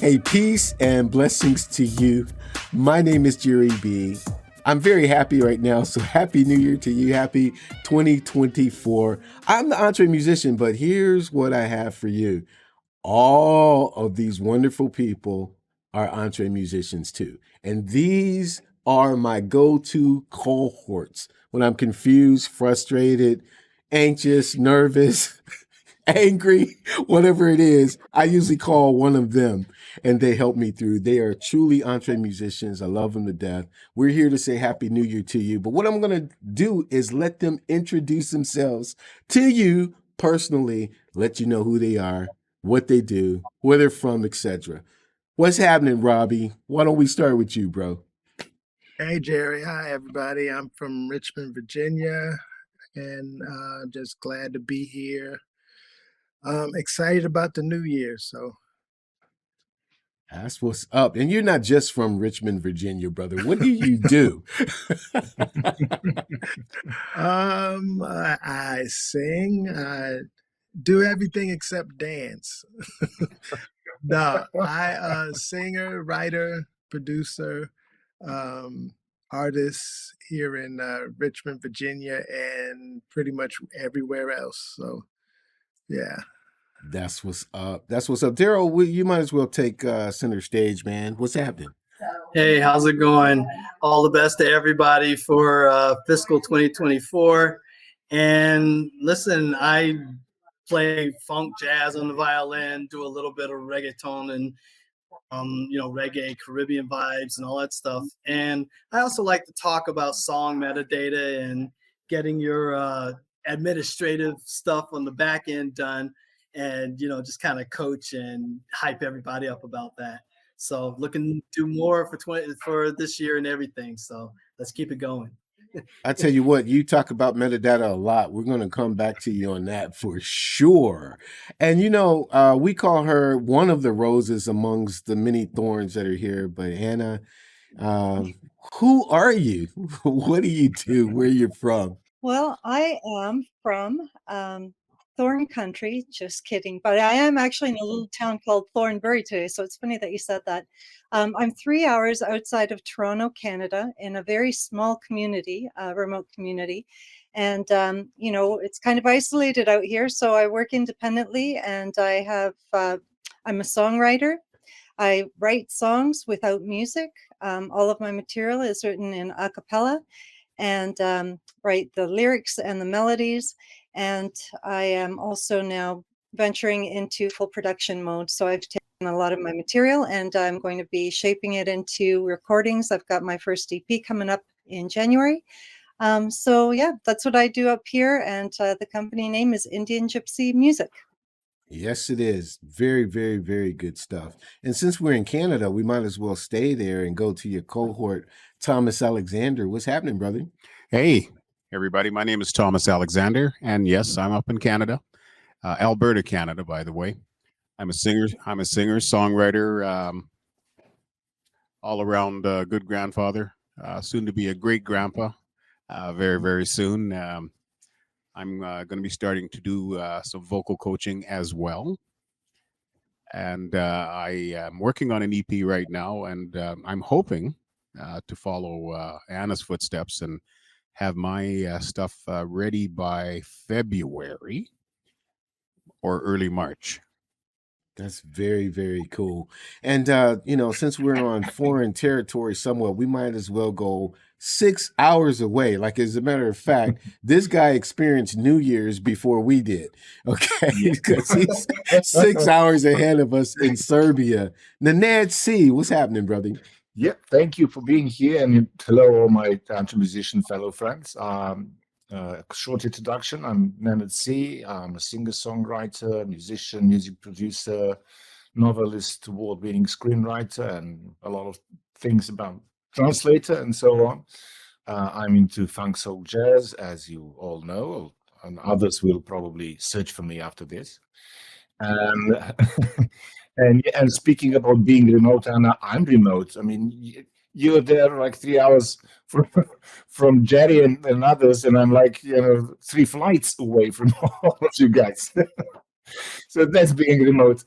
Hey, peace and blessings to you. My name is Jerry B. I'm very happy right now, so happy New Year to you. Happy 2024. I'm the EntreMusician, but here's what I have for you. All of these wonderful people are EntreMusicians too. And these are my go-to cohorts when I'm confused, frustrated, anxious, nervous, angry, whatever it is. I usually call one of them and they help me through. They are truly EntreMusicians. I love them to death. We're here to say Happy New Year to you. But what I'm going to do is let them introduce themselves to you personally, let you know who they are, what they do, where they're from, etc. What's happening, Robbie? Why don't we start with you, bro? Hey, Jerry. Hi, everybody. I'm from Richmond, Virginia, and just glad to be here. Excited about the new year. So that's what's up. And you're not just from Richmond, Virginia, brother. What do you do? I sing. I do everything except dance. No, I singer, writer, producer, artist here in Richmond, Virginia, and pretty much everywhere else. So, yeah. That's what's up. That's what's up. Daryl, you might as well take center stage, man. What's happening? Hey, how's it going? All the best to everybody for fiscal 2024. And listen, I play funk jazz on the violin, do a little bit of reggaeton and reggae, Caribbean vibes and all that stuff. And I also like to talk about song metadata and getting your administrative stuff on the back end done, and just kind of coach and hype everybody up about that. So looking to do more for this year and everything. So let's keep it going. I tell you what, you talk about metadata a lot. We're going to come back to you on that for sure. And we call her one of the roses amongst the many thorns that are here. But Anna, who are you? What do you do? Where you're from? Well, I am from Thorn Country. Just kidding. But I am actually in a little town called Thornbury today. So it's funny that you said that. I'm 3 hours outside of Toronto, Canada, in a very small community, remote community. And, it's kind of isolated out here. So I work independently, and I'm a songwriter. I write songs without music. All of my material is written in a cappella, and write the lyrics and the melodies. And I am also now venturing into full production mode. So I've taken a lot of my material and I'm going to be shaping it into recordings. I've got my first EP coming up in January. So yeah, that's what I do up here. And the company name is Indian Gypsy Music. Yes, it is. Very, very, very good stuff. And since we're in Canada, we might as well stay there and go to your cohort, Thomas Alexander. What's happening, brother? Hey, everybody. My name is Thomas Alexander. And yes, I'm up in Canada, Alberta, Canada, by the way. I'm a singer, songwriter, all around good grandfather, soon to be a great grandpa, very, very soon. I'm going to be starting to do some vocal coaching as well. And I am working on an EP right now, and I'm hoping to follow Anna's footsteps and have my stuff ready by February or early March. That's very, very cool. And, since we're on foreign territory somewhere, we might as well go 6 hours away. Like, as a matter of fact, this guy experienced New Year's before we did. Okay. Because he's 6 hours ahead of us in Serbia. Nanad C, what's happening, brother? Yeah, thank you for being here. And hello, all my EntreMusician fellow friends. Short introduction. I'm Nanad C. I'm a singer-songwriter, musician, music producer, novelist, award-winning screenwriter, and a lot of things about translator and so on. I'm into funk, soul, jazz, as you all know, and others will probably search for me after this. And and speaking about being remote, Anna, I'm remote. I mean, you're there like 3 hours from Jerry and others, and I'm like 3 flights away from all of you guys. So that's being remote.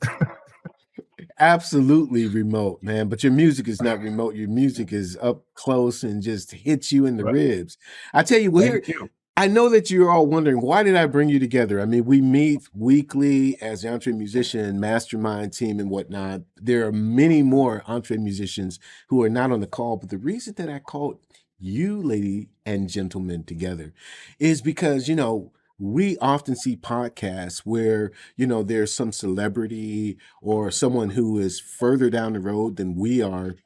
Absolutely remote, man. But your music is not remote. Your music is up close and just hits you in the Right. ribs. I tell you, well, here, Thank you. I know that you're all wondering, why did I bring you together? I mean, we meet weekly as the EntreMusician mastermind team and whatnot. There are many more EntreMusicians who are not on the call, but the reason that I called you, lady and gentlemen, together is because, we often see podcasts where, there's some celebrity or someone who is further down the road than we are,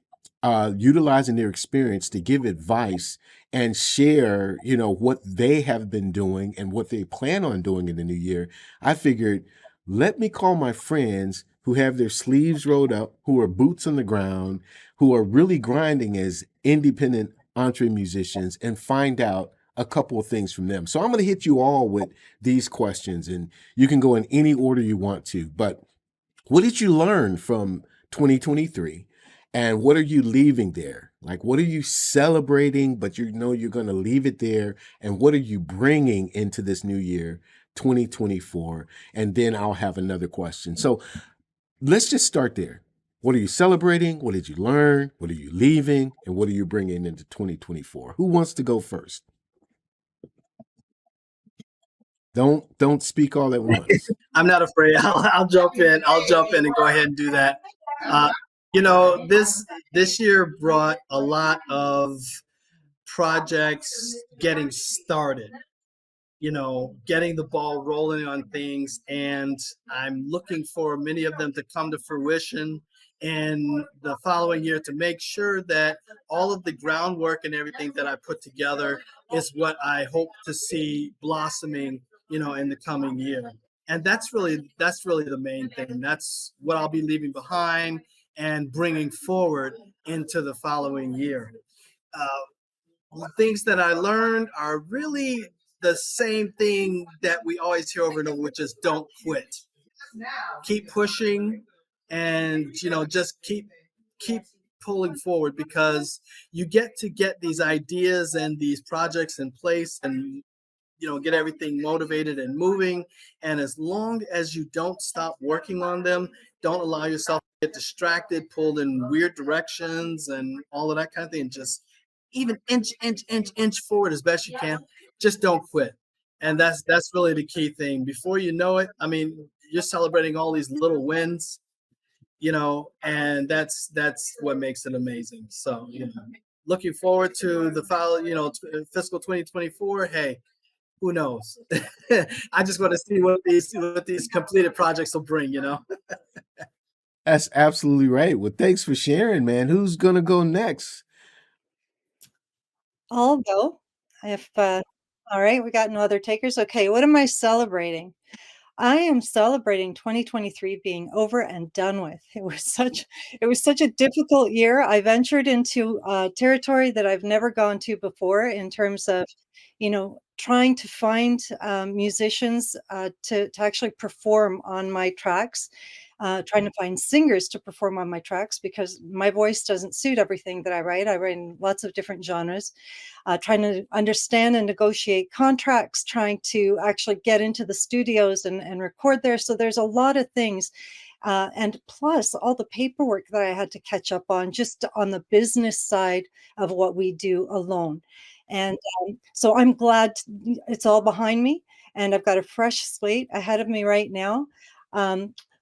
utilizing their experience to give advice and share, what they have been doing and what they plan on doing in the new year. I figured, let me call my friends who have their sleeves rolled up, who are boots on the ground, who are really grinding as independent EntreMusicians, and find out a couple of things from them. So I'm going to hit you all with these questions, and you can go in any order you want to. But what did you learn from 2023? And what are you leaving there? Like, what are you celebrating, but you're going to leave it there? And what are you bringing into this new year, 2024? And then I'll have another question. So let's just start there. What are you celebrating? What did you learn? What are you leaving? And what are you bringing into 2024? Who wants to go first? Don't speak all at once. I'm not afraid. I'll jump in. I'll jump in and go ahead and do that. This year brought a lot of projects getting started, getting the ball rolling on things. And I'm looking for many of them to come to fruition in the following year to make sure that all of the groundwork and everything that I put together is what I hope to see blossoming, in the coming year. And that's really the main thing. That's what I'll be leaving behind and bringing forward into the following year. Things that I learned are really the same thing that we always hear over and over, which is don't quit. Keep pushing, and just keep pulling forward, because you get these ideas and these projects in place, and get everything motivated and moving. And as long as you don't stop working on them, don't allow yourself to get distracted, pulled in weird directions and all of that kind of thing, and just even inch forward as best you can. Just don't quit. And that's really the key thing. Before you know it, I mean, you're celebrating all these little wins, and that's what makes it amazing. So, looking forward to the fiscal 2024. Hey, who knows? I just want to see what these completed projects will bring, That's absolutely right. Well, thanks for sharing, man. Who's going to go next? I'll go. All right, we got no other takers. Okay, what am I celebrating? I am celebrating 2023 being over and done with. It was such a difficult year. I ventured into territory that I've never gone to before in terms of, trying to find musicians to actually perform on my tracks. Trying to find singers to perform on my tracks, because my voice doesn't suit everything that I write. I write in lots of different genres. Trying to understand and negotiate contracts, trying to actually get into the studios and record there. So there's a lot of things. And plus all the paperwork that I had to catch up on, just on the business side of what we do alone. And so I'm glad it's all behind me, and I've got a fresh slate ahead of me right now.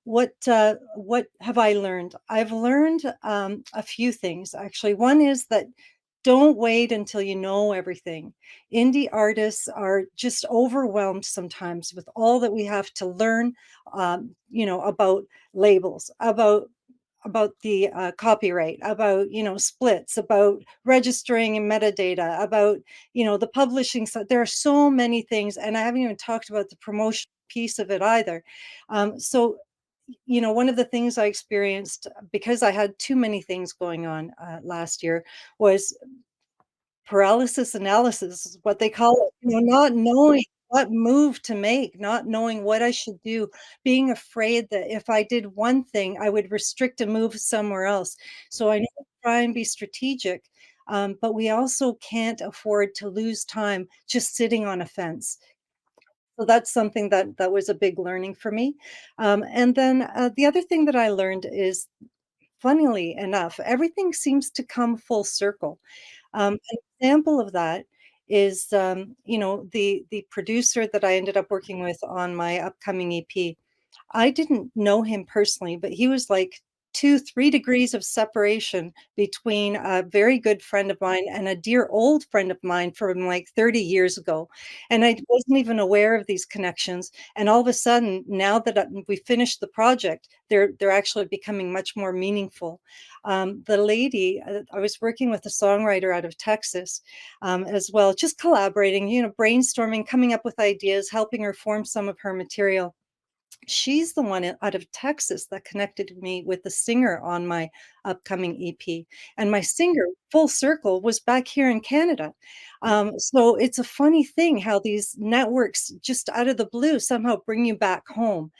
What have I learned? I've learned a few things, actually. One is that don't wait until you know everything. Indie artists are just overwhelmed sometimes with all that we have to learn, about labels, about the copyright, about splits, about registering and metadata, about the publishing. So there are so many things, and I haven't even talked about the promotion piece of it either. So one of the things I experienced, because I had too many things going on last year, was paralysis analysis, is what they call it. Not knowing what move to make, not knowing what I should do, being afraid that if I did one thing, I would restrict a move somewhere else. So I need to try and be strategic, but we also can't afford to lose time just sitting on a fence. So that's something that was a big learning for me. And then the other thing that I learned is, funnily enough, everything seems to come full circle. An example of that is, the producer that I ended up working with on my upcoming EP. I didn't know him personally, but he was like 2, 3 degrees of separation between a very good friend of mine and a dear old friend of mine from like 30 years ago. And I wasn't even aware of these connections. And all of a sudden, now that we finished the project, they're actually becoming much more meaningful. The lady, I was working with a songwriter out of Texas, as well, just collaborating, brainstorming, coming up with ideas, helping her form some of her material. She's the one out of Texas that connected me with the singer on my upcoming EP. And my singer, full circle, was back here in Canada. So it's a funny thing how these networks just out of the blue somehow bring you back home.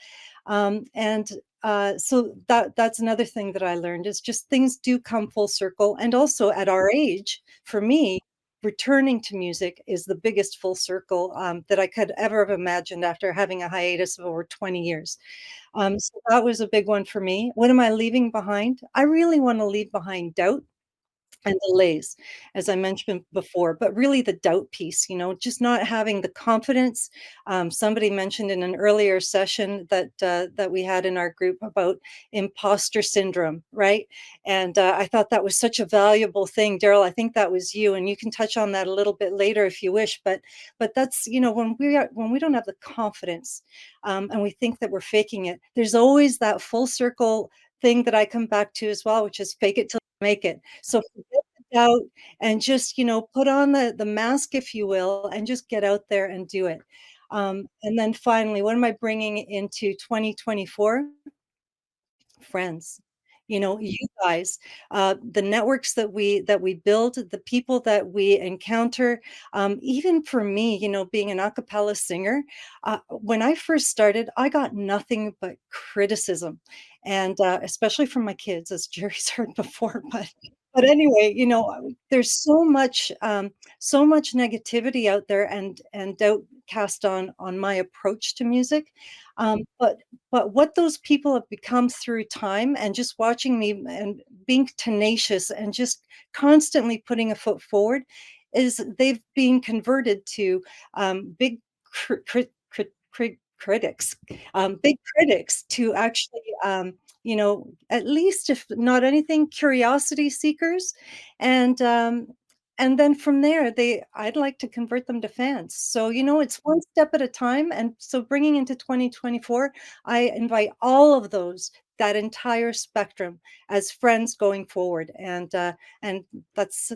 So that's another thing that I learned, is just things do come full circle. And also at our age, for me, returning to music is the biggest full circle that I could ever have imagined after having a hiatus of over 20 years. So that was a big one for me. What am I leaving behind? I really want to leave behind doubt and delays, as I mentioned before, but really the doubt piece, just not having the confidence. Somebody mentioned in an earlier session that we had in our group about imposter syndrome, right? And I thought that was such a valuable thing. Daryl, I think that was you, and you can touch on that a little bit later if you wish. But that's, when we don't have the confidence, and we think that we're faking it, there's always that full circle thing that I come back to as well, which is fake it till you make it. So forget the doubt and just, put on the mask, if you will, and just get out there and do it. And then finally, what am I bringing into 2024? Friends. You guys, the networks that we build, the people that we encounter, even for me, being an a cappella singer, when I first started, I got nothing but criticism, and especially from my kids, as Jerry's heard before. But anyway, there's so much negativity out there and doubt cast on my approach to music. But what those people have become through time, and just watching me and being tenacious and just constantly putting a foot forward, is they've been converted to big critics, big critics, to actually, at least, if not anything, curiosity seekers. And then from there, I'd like to convert them to fans. So, it's one step at a time. And so bringing into 2024, I invite all of those, that entire spectrum, as friends going forward. And that's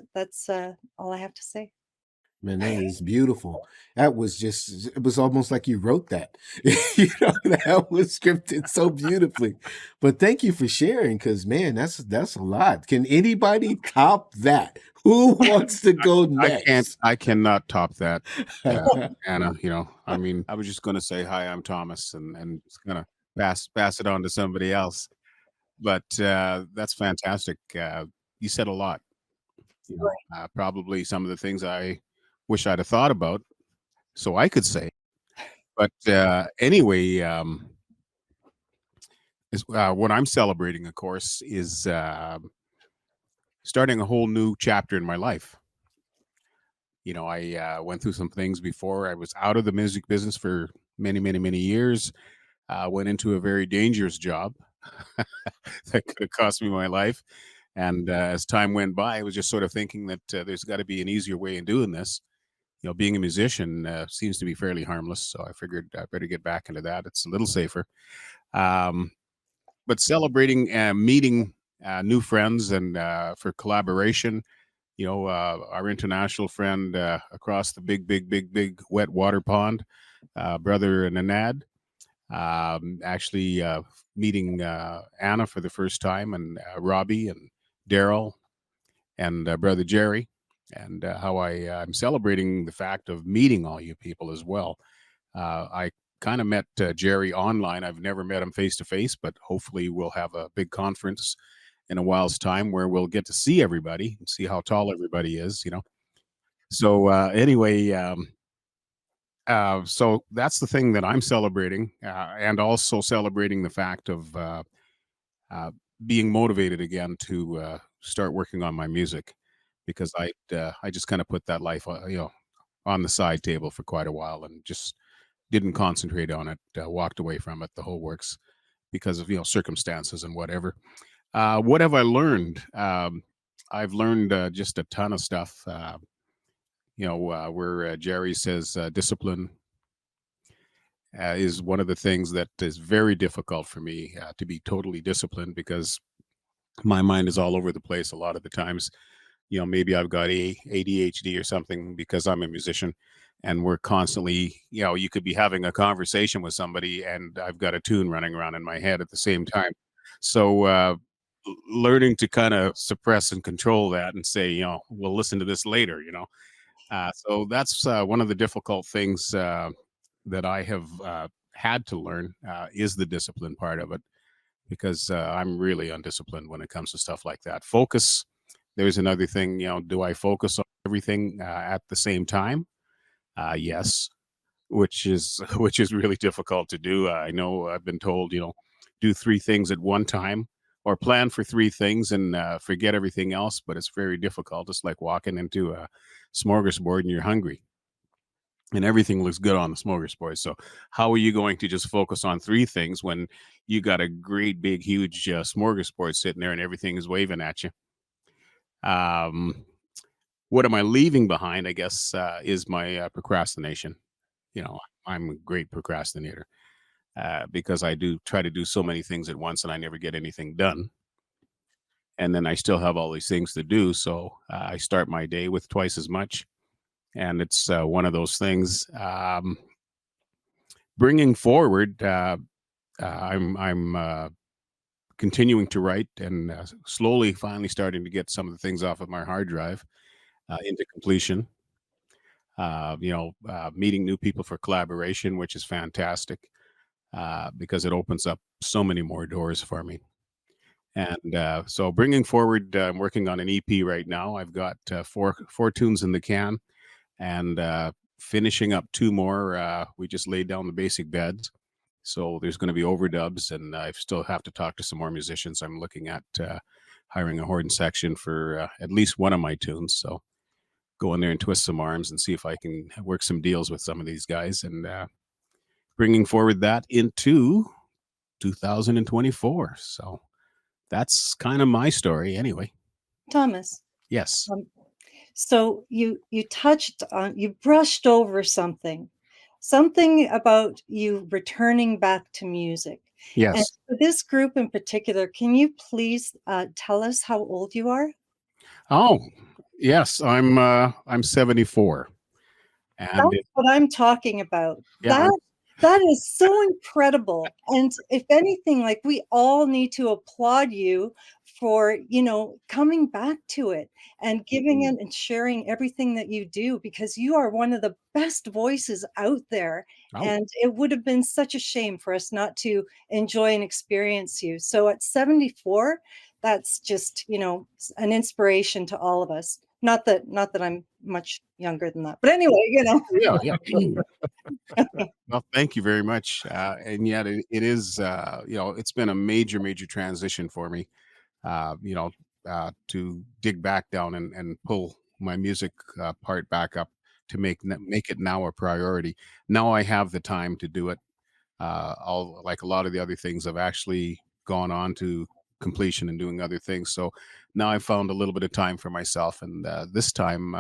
all I have to say. Man, that is beautiful. That was it was almost like you wrote that. That was scripted so beautifully. But thank you for sharing, because man, that's a lot. Can anybody top that? Who wants to go next? I cannot top that, Anna. I was just going to say, hi, I'm Thomas, and just going to pass it on to somebody else. But that's fantastic. You said a lot. Probably some of the things I wish I'd have thought about, so I could say. But anyway, what I'm celebrating, of course, is starting a whole new chapter in my life. I went through some things before. I was out of the music business for many, many, many years. Went into a very dangerous job that could have cost me my life. And as time went by, I was just sort of thinking that there's got to be an easier way in doing this. Being a musician seems to be fairly harmless, so I figured I better get back into that. It's a little safer. But celebrating meeting new friends and for collaboration, our international friend across the big wet water pond, brother Nanad, actually meeting Anna for the first time, and Robbie and Daryl and brother Jerry. And how I'm celebrating the fact of meeting all you people as well. I kind of met Jerry online. I've never met him face to face, but hopefully we'll have a big conference in a while's time where we'll get to see everybody and see how tall everybody is, So anyway, So that's the thing that I'm celebrating, and also celebrating the fact of being motivated again to start working on my music, because I just kind of put that life, on the side table for quite a while and just didn't concentrate on it, walked away from it, the whole works, because of circumstances and whatever. What have I learned? I've learned just a ton of stuff. Where Jerry says discipline is one of the things that is very difficult for me to be totally disciplined, because my mind is all over the place a lot of the times. Maybe I've got ADHD or something, because I'm a musician, and we're constantly, you could be having a conversation with somebody and I've got a tune running around in my head at the same time. So learning to kind of suppress and control that and say, we'll listen to this later, so that's one of the difficult things that I have had to learn, is the discipline part of it, because I'm really undisciplined when it comes to stuff like that. Focus. There's another thing, do I focus on everything at the same time? Yes, which is really difficult to do. I know I've been told, do 3 things at one time, or plan for 3 things and forget everything else, but it's very difficult. It's like walking into a smorgasbord and you're hungry and everything looks good on the smorgasbord. So how are you going to just focus on 3 things when you got a great big huge smorgasbord sitting there and everything is waving at you? What am I leaving behind, I guess, is my procrastination. I'm a great procrastinator, because I do try to do so many things at once and I never get anything done. And then I still have all these things to do. So I start my day with twice as much. And it's one of those things. Bringing forward, I'm continuing to write, and slowly finally starting to get some of the things off of my hard drive into completion. Meeting new people for collaboration, which is fantastic, because it opens up so many more doors for me. And so bringing forward, I'm working on an EP right now. I've got four tunes in the can, and finishing up 2 more. We just laid down the basic beds. So there's going to be overdubs, and I still have to talk to some more musicians. I'm looking at hiring a horn section for at least one of my tunes. So go in there and twist some arms and see if I can work some deals with some of these guys, and bringing forward that into 2024. So that's kind of my story anyway. Thomas. Yes. So you brushed over something about you returning back to music. Yes. And for this group in particular, can you please tell us how old you are? Oh, yes, I'm 74. And that's what I'm talking about. Yeah, that is so incredible. And if anything, like, we all need to applaud you for, coming back to it and giving it and sharing everything that you do, because you are one of the best voices out there. Oh. And it would have been such a shame for us not to enjoy and experience you. So at 74, that's just, an inspiration to all of us. Not that I'm much younger than that, but anyway, Yeah. Well, thank you very much. And yet it is, it's been a major transition for me, to dig back down and pull my music part back up to make it now a priority. Now I have the time to do it. Like a lot of the other things, I've actually gone on to completion and doing other things. So now I've found a little bit of time for myself, and this time,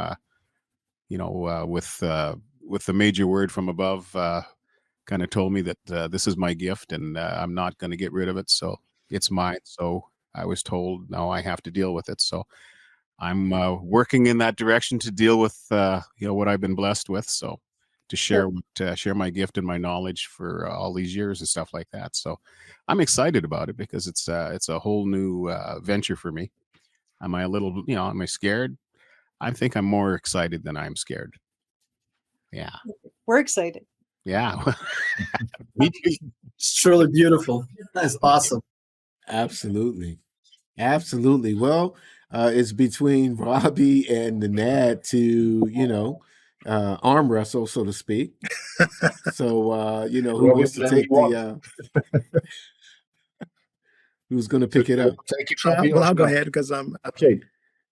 with the major word from above, kind of told me that this is my gift, and I'm not going to get rid of it. So it's mine. So I was told now I have to deal with it. So I'm working in that direction to deal with what I've been blessed with. So to share my gift and my knowledge for all these years and stuff like that. So I'm excited about it, because it's a whole new venture for me. Am I a little, am I scared? I think I'm more excited than I'm scared. Yeah. We're excited. Yeah. It's truly beautiful. That's awesome. Absolutely. Well, it's between Robbie and the Nad to, arm wrestle, so to speak. So, you know, who Robbie, wants to whatever you take want. who's going to pick it up? Take it, Robbie. Well, or I'll go should I? ahead because I'm. Okay.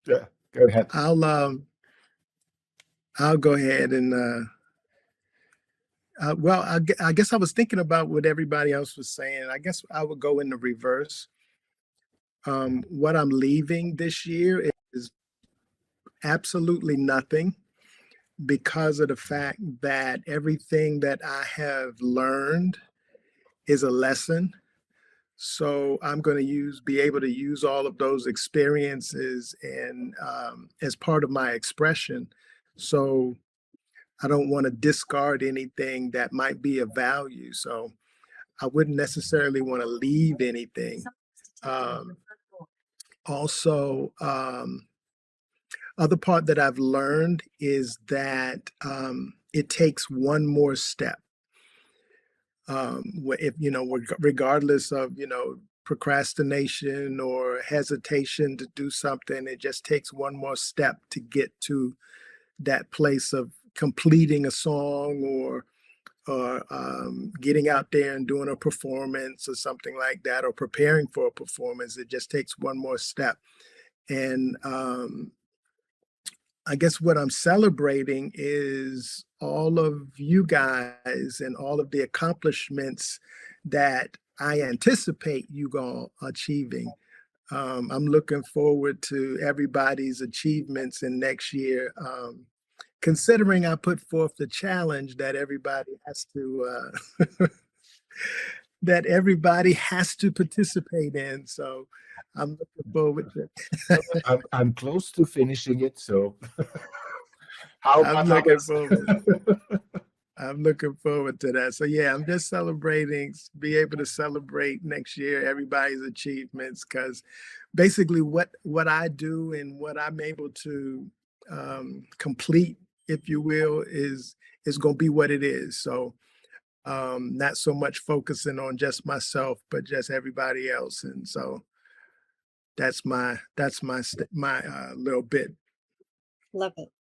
Yeah, go ahead. I'll go ahead and. Well, I guess I was thinking about what everybody else was saying. I guess I would go in the reverse. What I'm leaving this year is absolutely nothing, because of the fact that everything that I have learned is a lesson. So I'm going to be able to use all of those experiences and as part of my expression. So I don't want to discard anything that might be of value. So I wouldn't necessarily want to leave anything. Also, other part that I've learned is that it takes one more step. If regardless of procrastination or hesitation to do something, it just takes one more step to get to that place of completing a song or getting out there and doing a performance or something like that, or preparing for a performance. It just takes one more step. And I guess what I'm celebrating is all of you guys and all of the accomplishments that I anticipate you all achieving. I'm looking forward to everybody's achievements in next year. Considering I put forth the challenge that everybody has to that everybody has to participate in. So I'm looking forward to it. I'm close to finishing it, so I'm looking forward to that. So yeah, I'm just be able to celebrate next year everybody's achievements, because basically what I do and what I'm able to complete, if you will, is going to be what it is. So not so much focusing on just myself, but just everybody else. And so that's my little bit. Love it.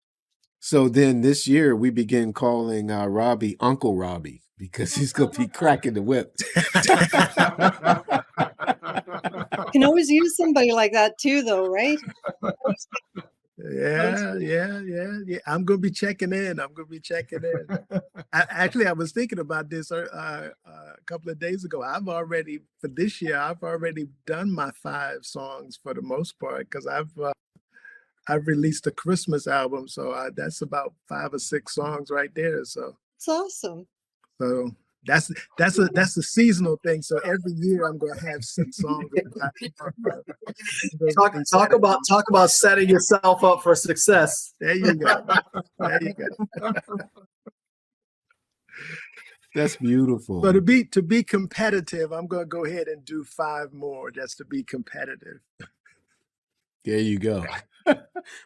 So then this year we begin calling Robbie Uncle Robbie, because he's going to be cracking the whip. Can always use somebody like that too, though, right? Yeah. I'm going to be checking in. Actually, I was thinking about this a couple of days ago. For this year, I've already done my 5 songs for the most part, because I've released a Christmas album. So that's about 5 or 6 songs right there. So it's awesome. So that's a seasonal thing. So every year I'm going to have 6 songs. Talk about setting yourself up for success. There you go. That's beautiful. So to be competitive, I'm going to go ahead and do 5 more just to be competitive. There you go.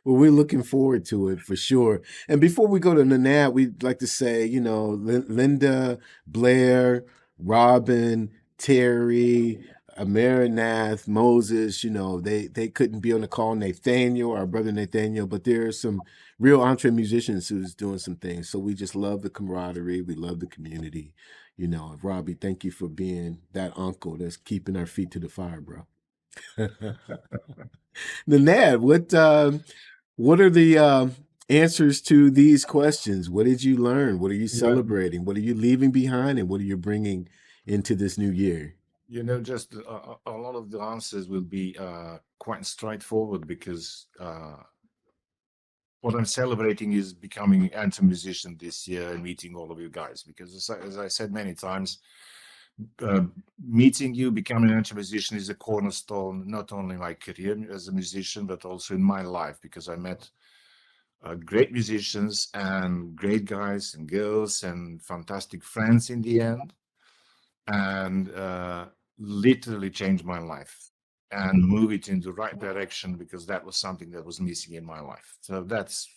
Well, we're looking forward to it for sure. And before we go to Nanad, we'd like to say, Linda, Blair, Robin, Terry, Amarinath, Moses, they couldn't be on the call. Nathaniel, our brother Nathaniel, but there are some real EntreMusicians who's doing some things. So we just love the camaraderie. We love the community. Robbie, thank you for being that uncle that's keeping our feet to the fire, bro. Nanad, what are the answers to these questions? What did you learn? What are you celebrating? What are you leaving behind? And what are you bringing into this new year? Just a lot of the answers will be quite straightforward, because what I'm celebrating is becoming EntreMusician this year and meeting all of you guys. Because as I said many times, meeting you, becoming an EntreMusician is a cornerstone, not only in my career as a musician, but also in my life, because I met great musicians and great guys and girls and fantastic friends in the end, and literally changed my life and move it in the right direction, because that was something that was missing in my life. So that's,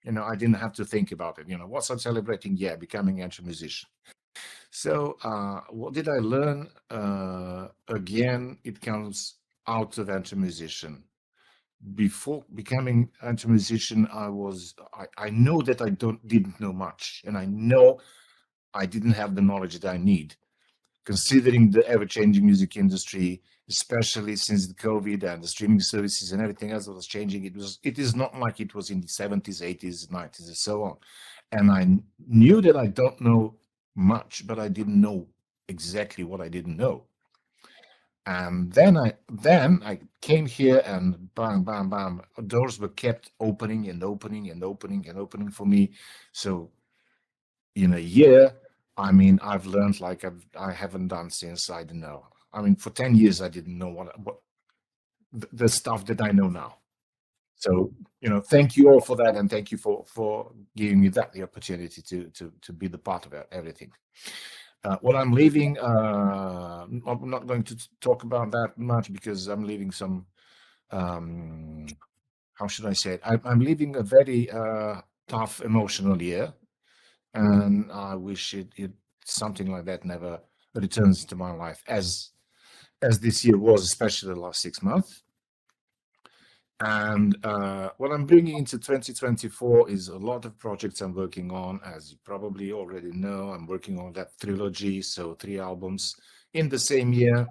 I didn't have to think about it. What's I'm celebrating? Yeah, becoming an EntreMusician. So what did I learn? Again, it comes out of EntreMusician. Before becoming EntreMusician, I know that I didn't know much, and I know I didn't have the knowledge that I need, considering the ever-changing music industry, especially since the COVID and the streaming services and everything else that was changing. It is not like it was in the 70s, 80s, 90s, and so on. And I knew that I don't know much, but I didn't know exactly what I didn't know. And then I came here, and bam, bam, bam, doors were kept opening and opening and opening and opening for me. So in a year, I mean, I've learned like I haven't done since, I don't know. I mean, for 10 years, I didn't know what the stuff that I know now. So, thank you all for that. And thank you for giving me the opportunity to be the part of everything. What I'm leaving, I'm not going to talk about that much because I'm leaving some, how should I say it? I'm leaving a very tough emotional year. And I wish it something like that never returns to my life as this year was, especially the last 6 months. And what I'm bringing into 2024 is a lot of projects I'm working on. As you probably already know, I'm working on that trilogy, so 3 albums in the same year,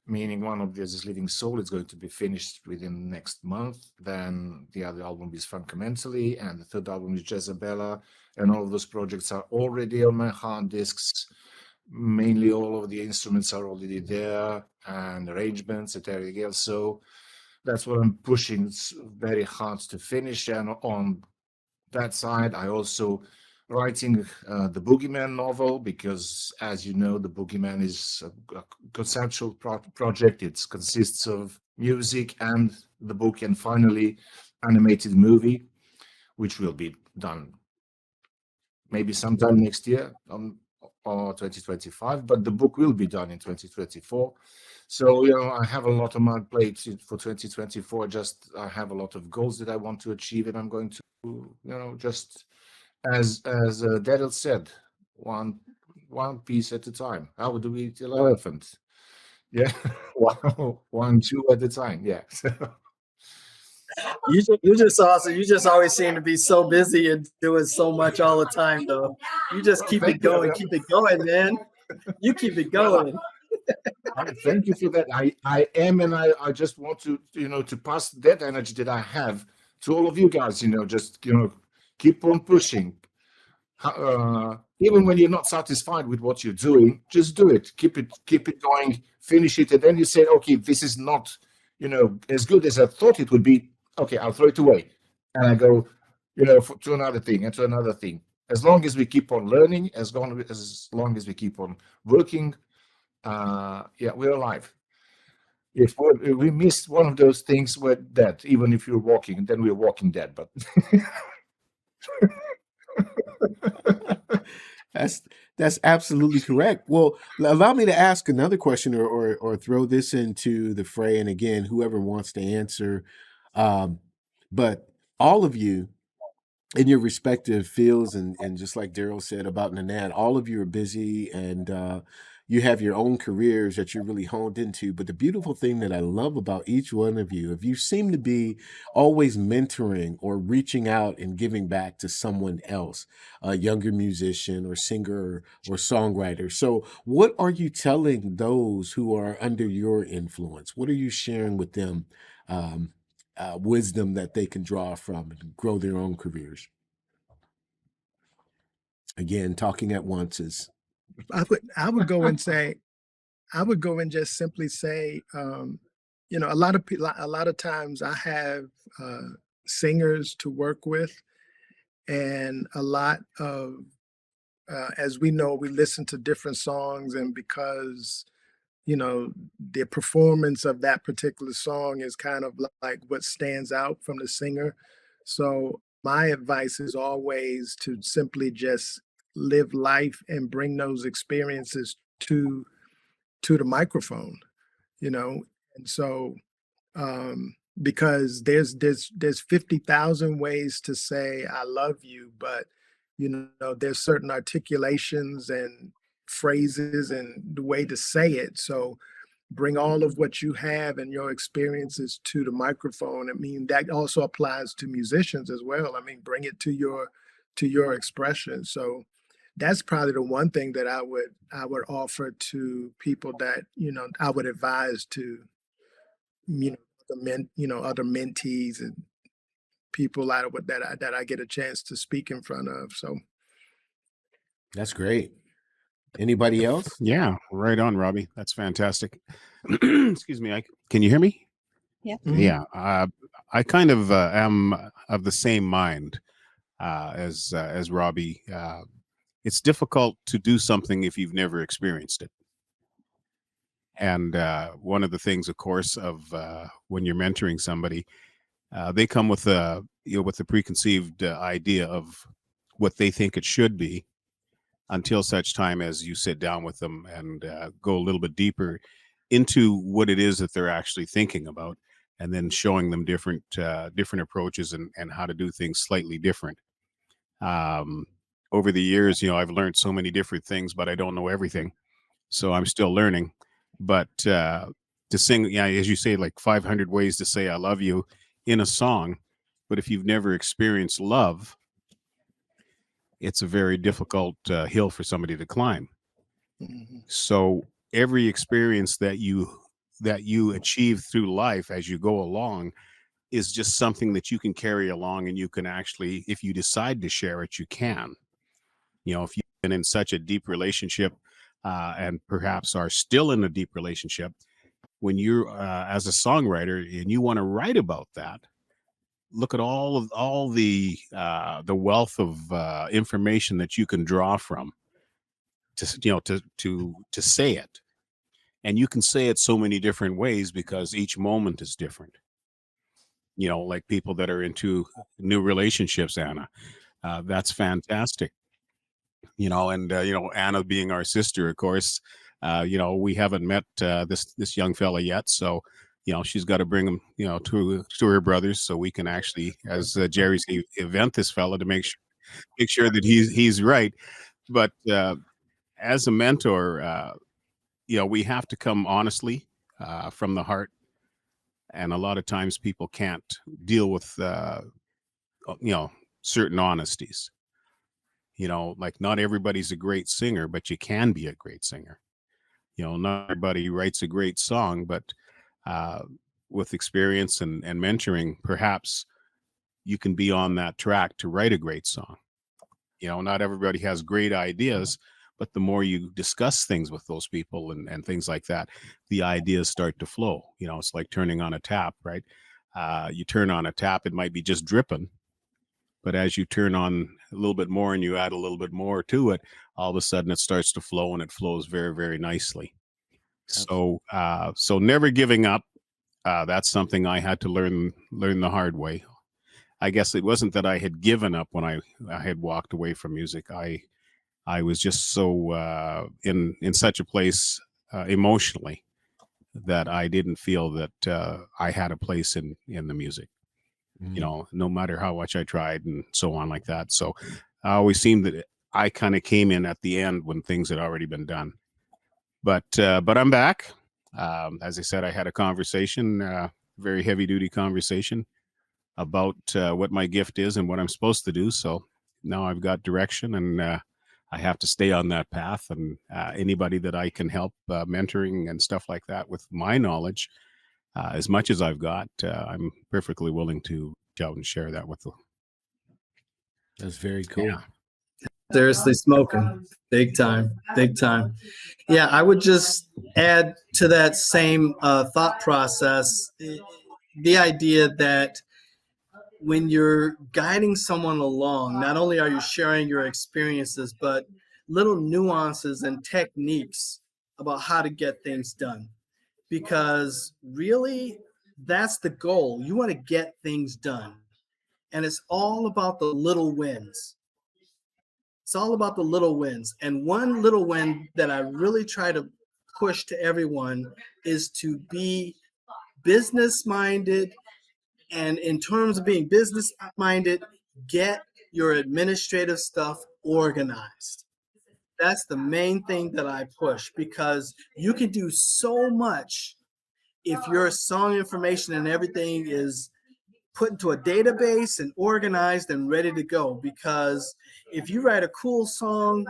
meaning one of these is Living Soul. It's going to be finished within next month. Then the other album is Fundamentally, and the third album is Jezabella. And all of those projects are already on my hard disks. Mainly all of the instruments are already there, and arrangements and everything else. So that's what I'm pushing very hard to finish. And on that side, I also writing the Boogeyman novel, because as you know, the Boogeyman is a conceptual project. It consists of music and the book, and finally animated movie, which will be done maybe sometime next year or 2025, but the book will be done in 2024. So, I have a lot on my plate for 2024. I have a lot of goals that I want to achieve, and I'm going to, just as Daryl said, one piece at a time. How do we eat an elephant? Yeah, one chew at a time. Yeah. You're just awesome. You just always seem to be so busy and doing so much all the time, though. You just keep it going, man. You keep it going. Thank you for that. I am, and I just want to, to pass that energy that I have to all of you guys. Just keep on pushing. Even when you're not satisfied with what you're doing, just do it. Keep it going. Finish it, and then you say, okay, this is not, as good as I thought it would be. Okay, I'll throw it away, and I go, to another thing and to another thing. As long as we keep on learning, as long as we keep on working, we're alive. If we missed one of those things, we're dead. Even if you're walking, then we're walking dead. But That's absolutely correct. Well, allow me to ask another question, or throw this into the fray. And again, whoever wants to answer, but all of you in your respective fields, and just like Daryl said about Nanad, all of you are busy, and you have your own careers that you're really honed into. But the beautiful thing that I love about each one of you seem to be always mentoring or reaching out and giving back to someone else, a younger musician or singer or songwriter. So what are you telling those who are under your influence? What are you sharing with them, wisdom that they can draw from and grow their own careers? Again, talking at once is... I would go and say, I would go and just simply say, a lot of times I have singers to work with, and a lot of, as we know, we listen to different songs, and because, the performance of that particular song is kind of like what stands out from the singer. So my advice is always to simply just live life and bring those experiences to the microphone, and so because there's 50,000 ways to say I love you, but there's certain articulations and phrases and the way to say it. So bring all of what you have and your experiences to the microphone. I mean, that also applies to musicians as well. I mean, bring it to your expression. So that's probably the one thing that I would offer to people that, I would advise to, other mentees and people that I get a chance to speak in front of. So That's great. Anybody else? Yeah, right on, Robbie. That's fantastic. Excuse me. Can you hear me? Yeah. Yeah. I kind of am of the same mind as Robbie. It's difficult to do something if you've never experienced it. And one of the things, of course, of when you're mentoring somebody, they come with with the preconceived idea of what they think it should be, until such time as you sit down with them and go a little bit deeper into what it is that they're actually thinking about, and then showing them different approaches and how to do things slightly different. Over the years, I've learned so many different things, but I don't know everything. So I'm still learning. But to sing, as you say, like 500 ways to say I love you in a song, but if you've never experienced love, it's a very difficult hill for somebody to climb. mhm. So every experience that you achieve through life as you go along is just something that you can carry along, and you can actually, if you decide to share it, you can. If you've been in such a deep relationship and perhaps are still in a deep relationship, when you're as a songwriter and you want to write about that, look at all the wealth of information that you can draw from to say it. And you can say it so many different ways because each moment is different. Like people that are into new relationships, Anna, that's fantastic. And Anna being our sister, of course, we haven't met this young fella yet, so she's got to bring him to her brothers, so we can actually, as Jerry said, event this fella to make sure that he's right. But as a mentor, we have to come honestly from the heart, and a lot of times people can't deal with certain honesties. Like not everybody's a great singer, but you can be a great singer. Not everybody writes a great song, but with experience and mentoring, perhaps you can be on that track to write a great song. Not everybody has great ideas, but the more you discuss things with those people and things like that, the ideas start to flow. It's like turning on a tap, right? You turn on a tap, it might be just dripping, but as you turn on a little bit more and you add a little bit more to it, all of a sudden it starts to flow, and it flows very, very nicely. So never giving up. That's something I had to learn the hard way. I guess it wasn't that I had given up when I had walked away from music. I was just so in such a place emotionally that I didn't feel that I had a place in the music. No matter how much I tried and so on like that. So I always seemed that I kind of came in at the end when things had already been done. But I'm back. As I said, I had a conversation, very heavy duty conversation about what my gift is and what I'm supposed to do. So now I've got direction, and I have to stay on that path. And anybody that I can help mentoring and stuff like that with my knowledge, as much as I've got, I'm perfectly willing to reach out and share that with them. That's very cool. Yeah. Seriously smoking. Big time. Big time. Yeah, I would just add to that same thought process the idea that when you're guiding someone along, not only are you sharing your experiences, but little nuances and techniques about how to get things done. Because really, that's the goal. You want to get things done. And it's all about the little wins. It's all about the little wins. And one little win that I really try to push to everyone is to be business-minded. And in terms of being business-minded, get your administrative stuff organized. That's the main thing that I push, because you can do so much if your song information and everything is put into a database and organized and ready to go. Because if you write a cool song,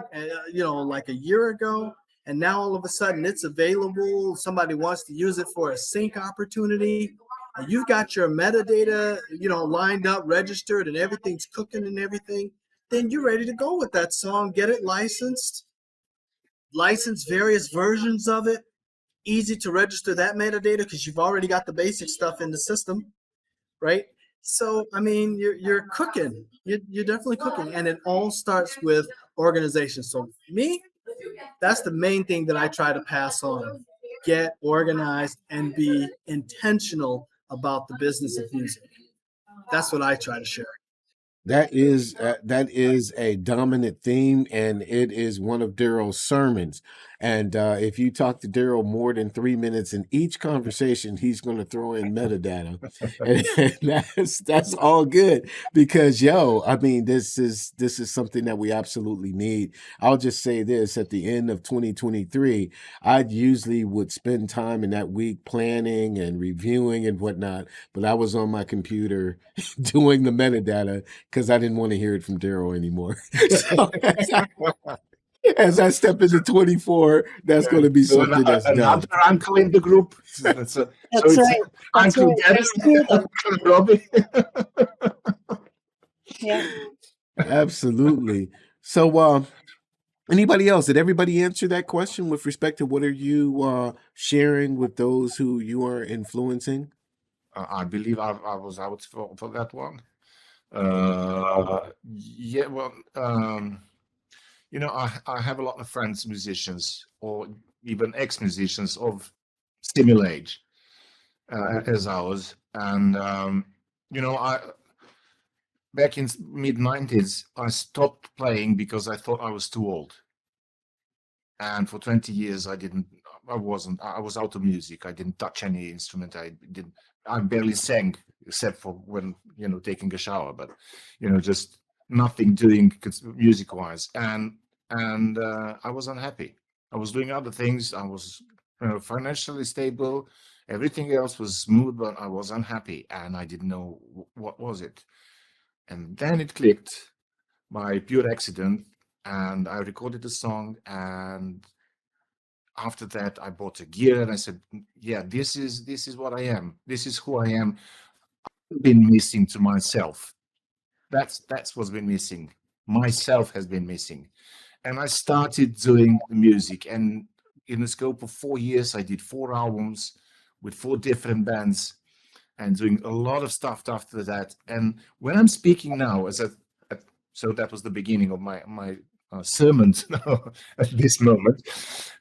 like a year ago, and now all of a sudden it's available, somebody wants to use it for a sync opportunity, and you've got your metadata, lined up, registered, and everything's cooking and everything, then you're ready to go with that song, get it licensed, license various versions of it, easy to register that metadata because you've already got the basic stuff in the system, right? So, I mean, you're cooking. You're definitely cooking. And it all starts with organization. So me, that's the main thing that I try to pass on. Get organized and be intentional about the business of music. That's what I try to share. That is a dominant theme, and it is one of Daryl's sermons. And if you talk to Daryl more than 3 minutes in each conversation, he's going to throw in metadata, and that's all good because I mean, this is something that we absolutely need. I'll just say this: at the end of 2023, I usually would spend time in that week planning and reviewing and whatnot, but I was on my computer doing the metadata because I didn't want to hear it from Daryl anymore. So, as I step into 24, that's going to be something that's done. Another uncle in the group. That's right. That's Uncle right. Dennis, Uncle Robbie. Yeah. Absolutely. So, anybody else? Did everybody answer that question with respect to what are you sharing with those who you are influencing? I believe I was out for that one. Yeah, well, I have a lot of friends, musicians, or even ex-musicians of similar age as ours. And, back in mid-90s, I stopped playing because I thought I was too old. And for 20 years, I was out of music. I didn't touch any instrument. I barely sang except for when, taking a shower, but, just nothing doing music-wise. And I was unhappy. I was doing other things. I was financially stable. Everything else was smooth, but I was unhappy, and I didn't know what was it. And then it clicked by pure accident, and I recorded a song, and after that I bought a gear, and I said, yeah, this is what I am. This is who I am. I've been missing to myself. That's what's been missing. Myself has been missing. And I started doing music, and in the scope of 4 years, I did 4 albums with 4 different bands and doing a lot of stuff after that. And when I'm speaking now, so that was the beginning of my sermons now at this moment.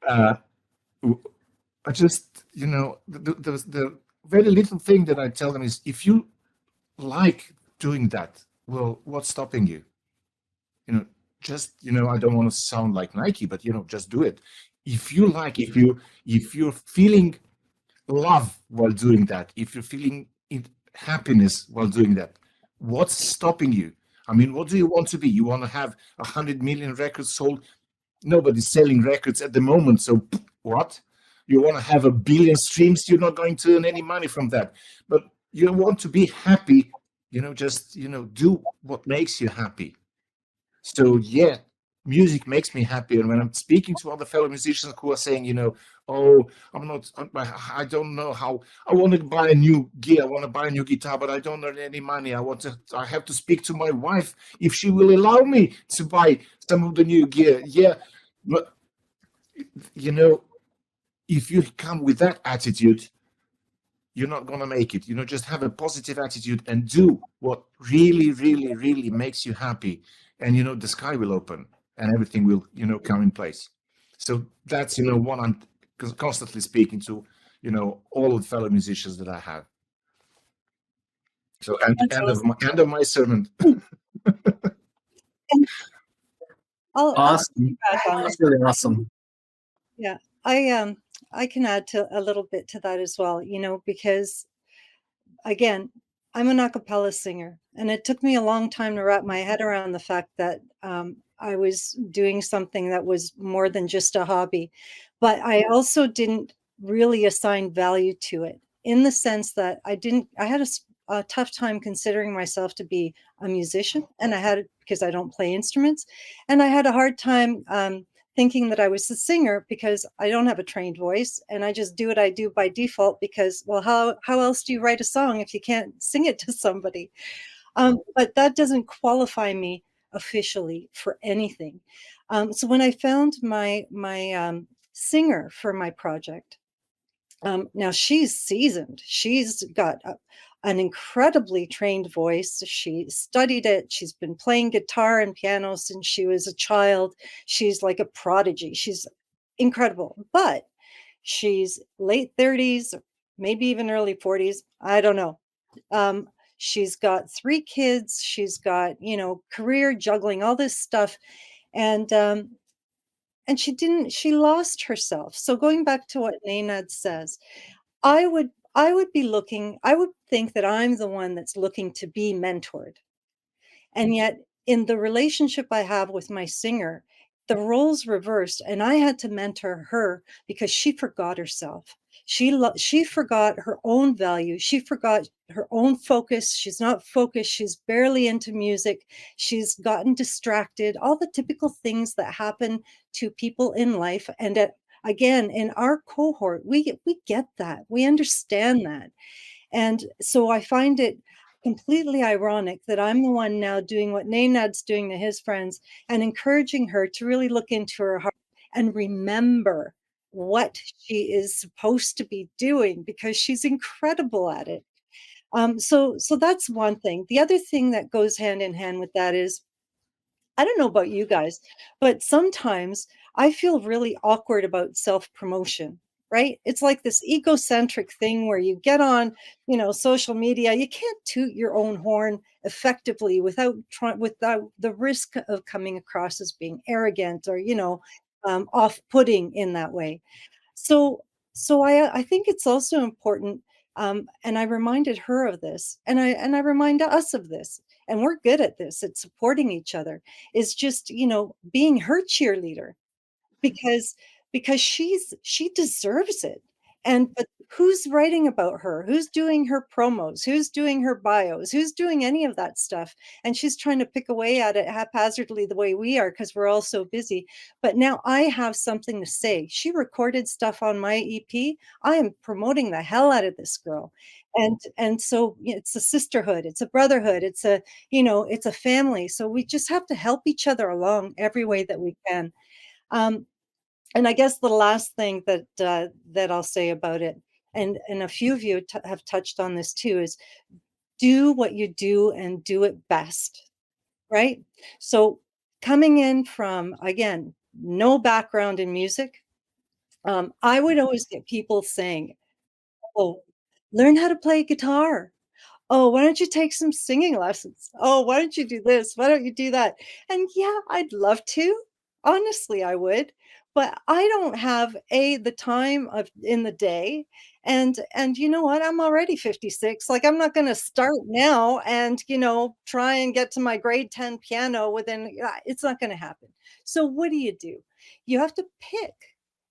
I just, the very little thing that I tell them is, if you like doing that, well, what's stopping you? I don't want to sound like Nike, but just do it. If you like, if you're feeling love while doing that, if you're feeling happiness while doing that, what's stopping you? I mean, what do you want to be? You want to have 100 million records sold? Nobody's selling records at the moment, so what? You want to have 1 billion streams? You're not going to earn any money from that. But you want to be happy, do what makes you happy. So yeah, music makes me happy. And when I'm speaking to other fellow musicians who are saying, I don't know how, I want to buy a new gear, I want to buy a new guitar, but I don't earn any money. I have to speak to my wife if she will allow me to buy some of the new gear. Yeah, but if you come with that attitude, you're not going to make it. Just have a positive attitude and do what really, really, really makes you happy. And, the sky will open and everything will, come in place. So that's, what I'm constantly speaking to, all of the fellow musicians that I have. So, end of my sermon. Awesome. That's really awesome. Yeah, I can add to a little bit to that as well, because again, I'm an a cappella singer, and it took me a long time to wrap my head around the fact that I was doing something that was more than just a hobby. But I also didn't really assign value to it, in the sense that I had a a tough time considering myself to be a musician, and I had it because I don't play instruments, and I had a hard time thinking that I was a singer because I don't have a trained voice, and I just do what I do by default because, well, how else do you write a song if you can't sing it to somebody? But that doesn't qualify me officially for anything. So when I found my singer for my project, now she's seasoned. She's got an incredibly trained voice. She studied it. She's been playing guitar and piano since she was a child. She's like a prodigy. She's incredible, but she's late 30s, maybe even early 40s. I don't know. She's got 3 kids. She's got, career juggling, all this stuff. And she lost herself. So going back to what Nenad says, I would think that I'm the one that's looking to be mentored. And yet in the relationship I have with my singer, the roles reversed, and I had to mentor her because she forgot herself. She forgot her own value. She forgot her own focus. She's not focused. She's barely into music. She's gotten distracted, all the typical things that happen to people in life. And again, in our cohort, we get that. We understand that. And so I find it completely ironic that I'm the one now doing what Nenad's doing to his friends and encouraging her to really look into her heart and remember what she is supposed to be doing, because she's incredible at it. So that's one thing. The other thing that goes hand in hand with that is, I don't know about you guys, but sometimes I feel really awkward about self-promotion, right? It's like this egocentric thing where you get on, social media. You can't toot your own horn effectively without the risk of coming across as being arrogant or, off-putting in that way. So I think it's also important, and I reminded her of this, and I remind us of this, and we're good at this, at supporting each other, is just, being her cheerleader, because she deserves it. But who's writing about her? Who's doing her promos? Who's doing her bios? Who's doing any of that stuff? And she's trying to pick away at it haphazardly the way we are, because we're all so busy. But now I have something to say. She recorded stuff on my EP. I am promoting the hell out of this girl. And so it's a sisterhood, it's a brotherhood, it's a family. So we just have to help each other along every way that we can. And I guess the last thing that I'll say about it, and a few of you have touched on this too, is do what you do and do it best, right? So coming in from, again, no background in music, I would always get people saying, oh, learn how to play guitar. Oh, why don't you take some singing lessons? Oh, why don't you do this? Why don't you do that? And yeah, I'd love to. Honestly, I would. But I don't have the time in the day. And you know what? I'm already 56. Like, I'm not going to start now and, try and get to my grade 10 piano within, it's not going to happen. So what do? You have to pick.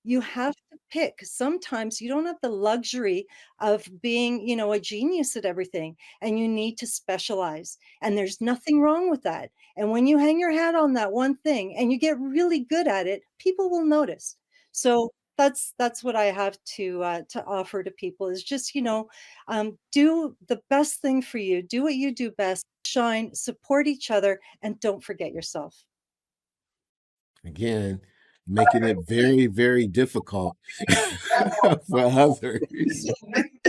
You have to pick. Sometimes you don't have the luxury of being, a genius at everything, and you need to specialize. And there's nothing wrong with that. And when you hang your hat on that one thing and you get really good at it, people will notice. So that's what I have to offer to people, is just, do the best thing for you. Do what you do best. Shine, support each other, and don't forget yourself. Again, making it very, very difficult for others.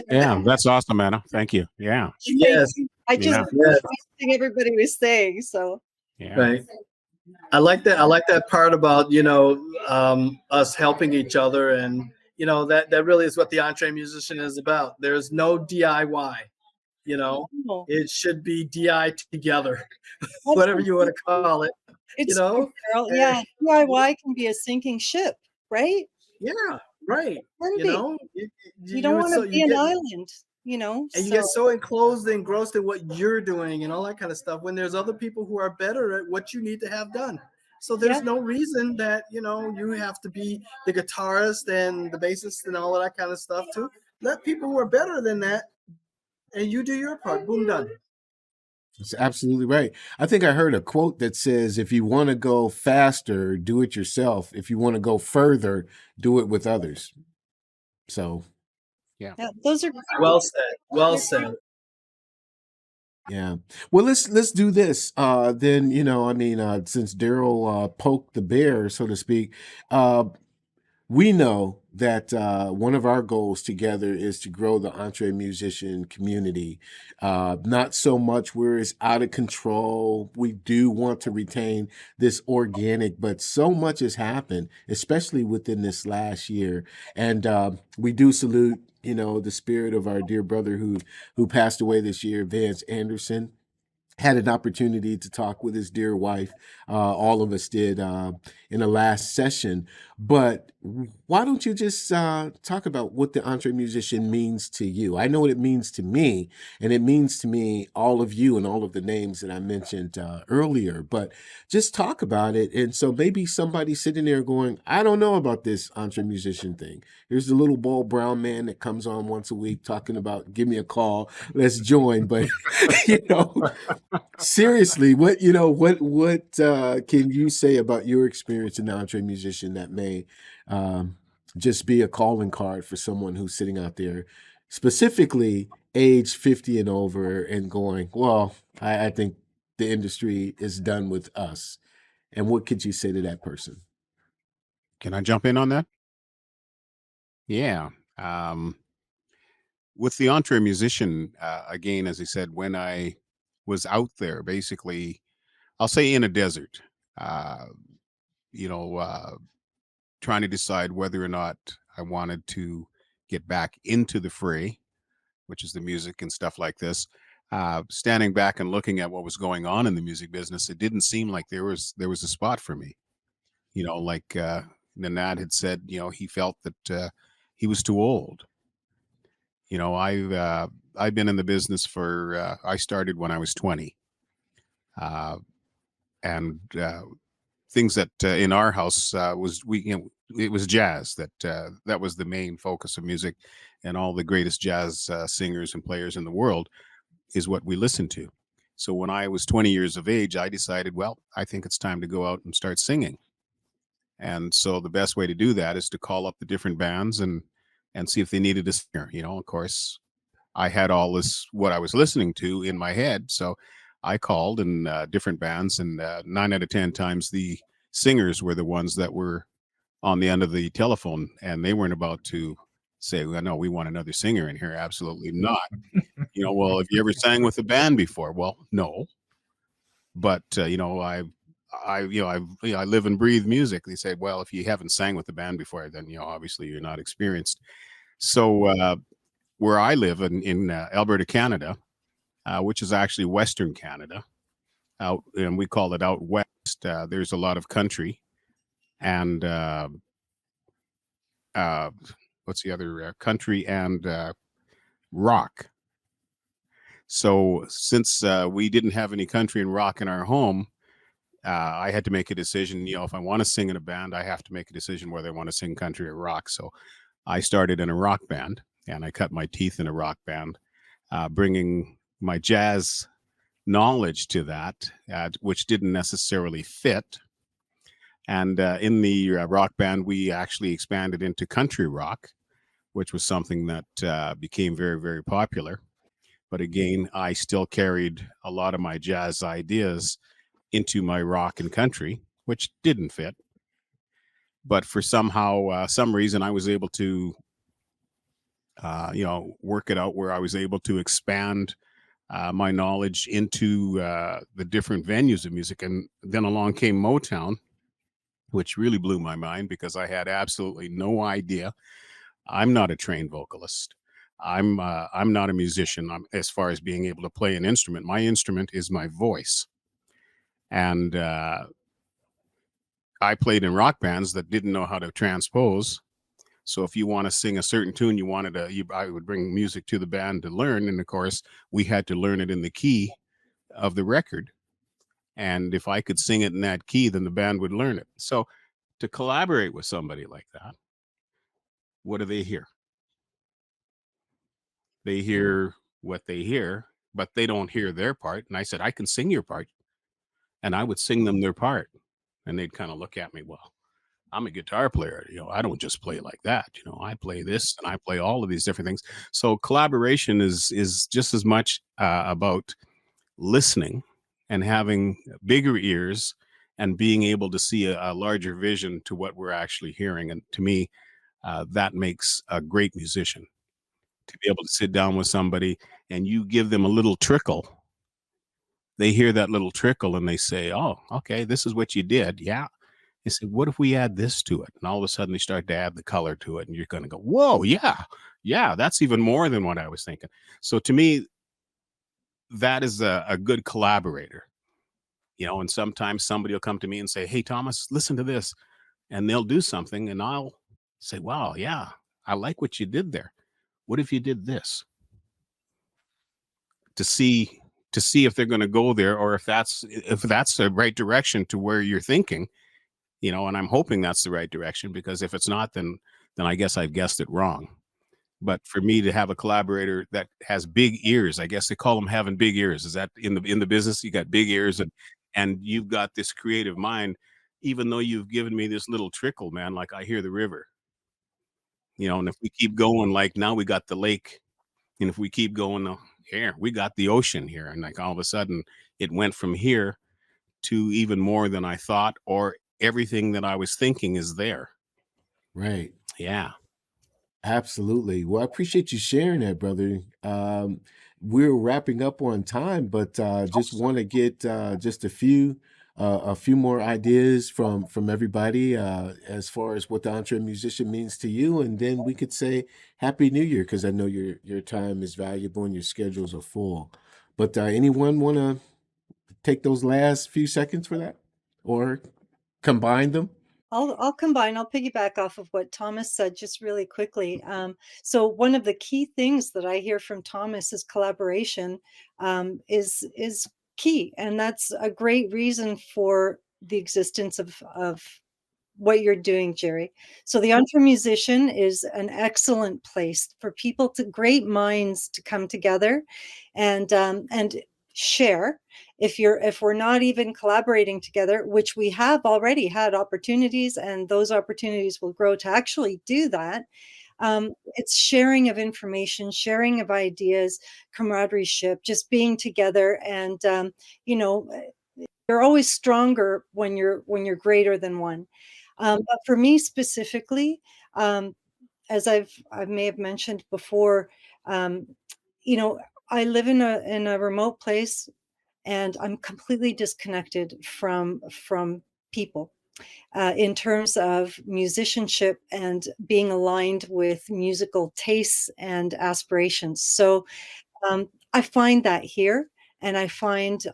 Yeah, that's awesome, Anna. Thank you. Yeah. Yes. I just everything everybody was saying. So Yeah. Right. I like that. I like that part about, us helping each other. And, that really is what the EntreMusician is about. There's no DIY, it should be DI together, whatever you want to call it. It's true, Carol. Yeah, DIY can be a sinking ship, right? Yeah, right. You don't want to be an island, And you get so enclosed and engrossed in what you're doing and all that kind of stuff, when there's other people who are better at what you need to have done. So there's no reason that, you have to be the guitarist and the bassist and all of that kind of stuff too. Let people who are better than that and you do your part. Boom, done. That's absolutely right. I think I heard a quote that says, if you want to go faster, do it yourself. If you want to go further, do it with others. So, Yeah, those are Well said. Well said. yeah. Well, let's do this. Then, you know, I mean, since Daryl poked the bear, so to speak, we know that one of our goals together is to grow the EntreMusician community. Not so much where it's out of control. We do want to retain this organic, but so much has happened, especially within this last year. And we do salute, you know, the spirit of our dear brother who passed away this year, Vance Anderson. Had an opportunity to talk with his dear wife. All of us did in the last session. But why don't you just talk about what the EntreMusician means to you? I know what it means to me, and it means to me all of you and all of the names that I mentioned earlier. But just talk about it. And so maybe somebody sitting there going, I don't know about this EntreMusician thing. Here's the little bald brown man that comes on once a week talking about, give me a call, let's join. But, you know, seriously, what can you say about your experience in the EntreMusician that may just be a calling card for someone who's sitting out there, specifically age 50 and over, and going, well, I think the industry is done with us. And what could you say to that person? Can I jump in on that? Yeah. With the EntreMusician, again, as I said, when I was out there, basically, I'll say in a desert, you know, trying to decide whether or not I wanted to get back into the fray, which is the music and stuff like this. Standing back and looking at what was going on in the music business, it didn't seem like there was a spot for me. You know, like Nanad had said, you know, he felt that he was too old. You know, I've been in the business for I started when I was 20, and things that in our house was it was jazz that was the main focus of music, and all the greatest jazz singers and players in the world is what we listened to. So when I was 20 years of age, I decided, well, I think it's time to go out and start singing. And so the best way to do that is to call up the different bands and see if they needed a singer. You know, of course, I had all this what I was listening to in my head, so I called in different bands, and 9 out of 10 times the singers were the ones that were on the end of the telephone, and they weren't about to say, well, no, we want another singer in here. Absolutely not. You know, well, have you ever sang with a band before? Well, no. But, you know, I live and breathe music. They say, well, if you haven't sang with a band before, then, you know, obviously you're not experienced. So where I live in Alberta, Canada, which is actually Western Canada, out, and we call it out west. There's a lot of country, and what's the other country and rock. So since we didn't have any country and rock in our home, I had to make a decision. You know, if I want to sing in a band, I have to make a decision whether I want to sing country or rock. So I started in a rock band, and I cut my teeth in a rock band, bringing my jazz knowledge to that, which didn't necessarily fit. And in the rock band, we actually expanded into country rock, which was something that became very, very popular. But again, I still carried a lot of my jazz ideas into my rock and country, which didn't fit. But for some reason, I was able to, you know, work it out where I was able to expand my knowledge into the different venues of music. And then along came Motown, which really blew my mind because I had absolutely no idea. I'm not a trained vocalist. I'm not a musician. As far as being able to play an instrument, my instrument is my voice. And I played in rock bands that didn't know how to transpose. So if you want to sing a certain tune, I would bring music to the band to learn. And of course, we had to learn it in the key of the record. And if I could sing it in that key, then the band would learn it. So to collaborate with somebody like that, what do they hear? They hear what they hear, but they don't hear their part. And I said, I can sing your part. And I would sing them their part. And they'd kind of look at me, well, I'm a guitar player. I don't just play like that. I play this and I play all of these different things. So collaboration is just as much about listening and having bigger ears and being able to see a larger vision to what we're actually hearing. And to me, that makes a great musician, to be able to sit down with somebody and you give them a little trickle. They hear that little trickle and they say, oh, okay, this is what you did. Yeah. They said, what if we add this to it? And all of a sudden they start to add the color to it. And you're going to go, whoa, yeah, that's even more than what I was thinking. So to me, that is a good collaborator. And sometimes somebody will come to me and say, hey, Thomas, listen to this. And they'll do something. And I'll say, wow, yeah, I like what you did there. What if you did this? To see if they're going to go there, or if that's the right direction to where you're thinking. And I'm hoping that's the right direction, because if it's not, then I guess I've guessed it wrong. But for me to have a collaborator that has big ears, I guess they call them having big ears. Is that in the business? You got big ears and you've got this creative mind, even though you've given me this little trickle, man, like I hear the river, and if we keep going, like now we got the lake, and if we keep going here, we got the ocean here. And like all of a sudden it went from here to even more than I thought, or everything that I was thinking is there. Right. Yeah. Absolutely. Well, I appreciate you sharing that, brother. We're wrapping up on time, but just want to get just a few more ideas from everybody as far as what the EntreMusician means to you, and then we could say Happy New Year, because I know your time is valuable and your schedules are full. But anyone want to take those last few seconds for that, or combine them? I'll combine. I'll piggyback off of what Thomas said just really quickly. So one of the key things that I hear from Thomas is collaboration is key, and that's a great reason for the existence of what you're doing, Jerry. So the EntreMusician is an excellent place for great minds to come together and share. If we're not even collaborating together, which we have already had opportunities, and those opportunities will grow to actually do that, it's sharing of information, sharing of ideas, camaraderie, just being together. And you're always stronger when you're greater than one. But for me specifically, as I may have mentioned before, I live in a remote place, and I'm completely disconnected from people in terms of musicianship and being aligned with musical tastes and aspirations. So I find that here. And I find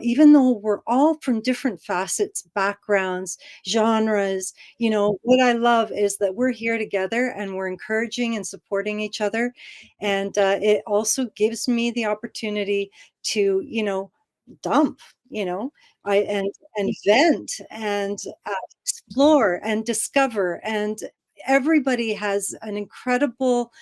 even though we're all from different facets, backgrounds, genres, what I love is that we're here together and we're encouraging and supporting each other. And it also gives me the opportunity to, dump, and vent and explore and discover. And everybody has an incredible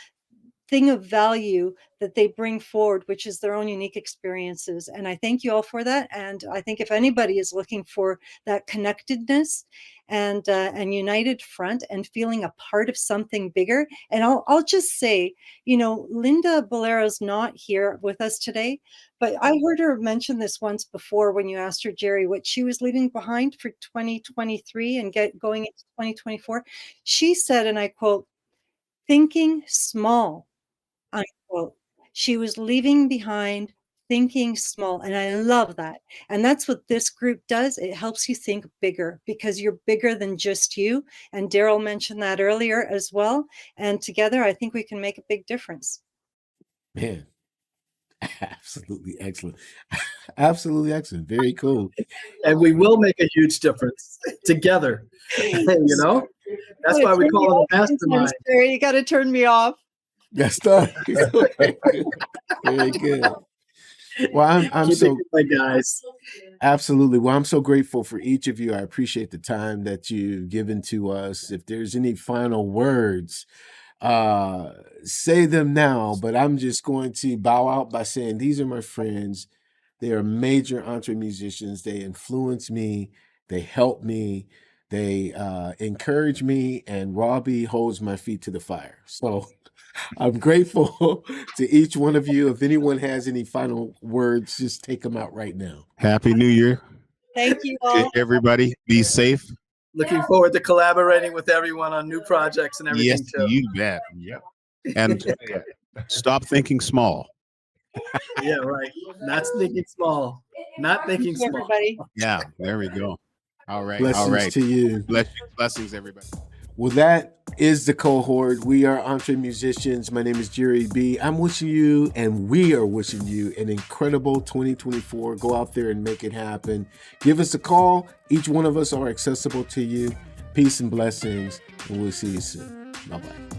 thing of value that they bring forward, which is their own unique experiences. And I thank you all for that. And I think if anybody is looking for that connectedness and united front and feeling a part of something bigger, and I'll just say, Linda Bolero's not here with us today, but I heard her mention this once before when you asked her, Jerry, what she was leaving behind for 2023 and going into 2024. She said, and I quote, "Thinking small." Unquote. She was leaving behind thinking small, and I love that. And that's what this group does. It helps you think bigger, because you're bigger than just you. And Daryl mentioned that earlier as well. And together, I think we can make a big difference. Man, absolutely excellent. Absolutely excellent. Very cool. And we will make a huge difference together. That's why we call it a mastermind. Jerry, you got to turn me off. Yes, okay. Very good. Well, I'm so guys. Absolutely. Well, I'm so grateful for each of you. I appreciate the time that you've given to us. If there's any final words say them now, but I'm just going to bow out by saying these are my friends. They are major EntreMusicians. They influence me. They help me. They encourage me, and Robbie holds my feet to the fire. So I'm grateful to each one of you. If anyone has any final words, just take them out right now. Happy New Year Thank you to all. everybody. Be safe. Looking forward to collaborating with everyone on new projects and everything Yes, too. you bet. Yep. And Yeah. stop thinking small. Yeah, right. Not thinking small. Not thinking Thank you, small. everybody. Yeah, there we go. All right. Blessings All right. to you. Blessings, everybody. Well, that is the cohort. We are EntreMusicians. My name is Jerry B. I'm wishing you, and we are wishing you, an incredible 2024. Go out there and make it happen. Give us a call. Each one of us are accessible to you. Peace and blessings, and we'll see you soon. Bye-bye.